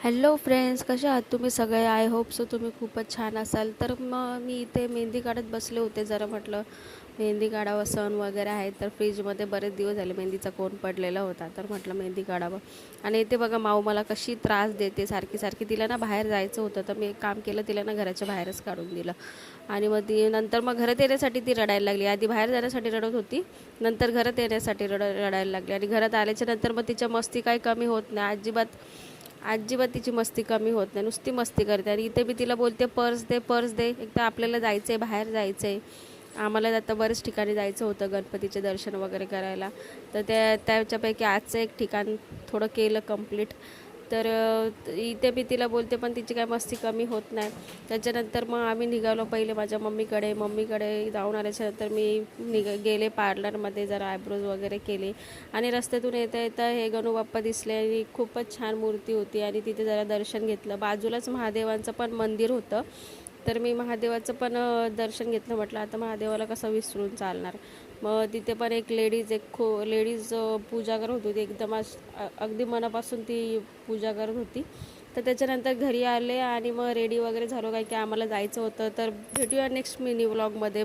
Hello friends, कसे आहात तुम्ही सगळे? आय होप सो तुम्ही खूपच छान असाल. तर मग मी इथे मेहंदी काढत बसले होते. जरा म्हटलं मेहंदी काढावं, सण वगैरे आहे तर फ्रीजमध्ये बरेच दिवस झाले मेहंदीचा कोन पडलेला होता, तर म्हटलं मेहंदी काढावं. आणि इथे बघा माऊ मला कशी त्रास देते सारखी सारखी. तिला ना बाहेर जायचं होतं, तर मी एक काम केलं, तिला ना घराच्या बाहेरच काढून दिलं. आणि मग ती नंतर मग घरात येण्यासाठी ती रडायला लागली. आधी बाहेर जाण्यासाठी रडत होती, नंतर घरात येण्यासाठी रडायला लागली. आणि घरात आल्याच्या नंतर मग तिच्या मस्ती काही कमी होत नाही, अजिबात तिची मस्ती कमी होत नाही, नुसती मस्ती करते. आणि इथे मी तिला बोलते पर्स दे, पर्स दे. एकदा आपल्याला जायचं आहे, बाहेर जायचं आहे. आम्हाला आता बरेच ठिकाणी जायचं होतं गणपतीचे दर्शन वगैरे करायला, तर त्याच्यापैकी आजचं एक ठिकाण थोडं केलं कंप्लीट. तर इथे मी तिला बोलते पण तिची काय मस्ती कमी होत नाही. त्याच्यानंतर मग आम्ही निघालो पहिले माझ्या मम्मीकडे जाऊन आल्याच्यानंतर मी गेले पार्लरमध्ये, जरा आयब्रोज वगैरे केले. आणि रस्त्यातून येता येता हे गणू बाप्पा दिसले आणि खूपच छान मूर्ती होती आणि तिथे जरा दर्शन घेतलं. बाजूलाच महादेवांचं पण मंदिर होतं, तर मी महादेवाचं पण दर्शन घेतलं. म्हटलं आता महादेवाला कसं विसरून चालणार. मग तिथे पण एक लेडीज पूजा करत होती. एकदम अगदी मनापासून ती पूजा करत होती. तर त्याच्यानंतर घरी आले आणि मग रेडी वगैरे झालो, काय की आम्हाला जायचं होतं. तर भेटूया नेक्स्ट मिनी व्लॉगमध्ये.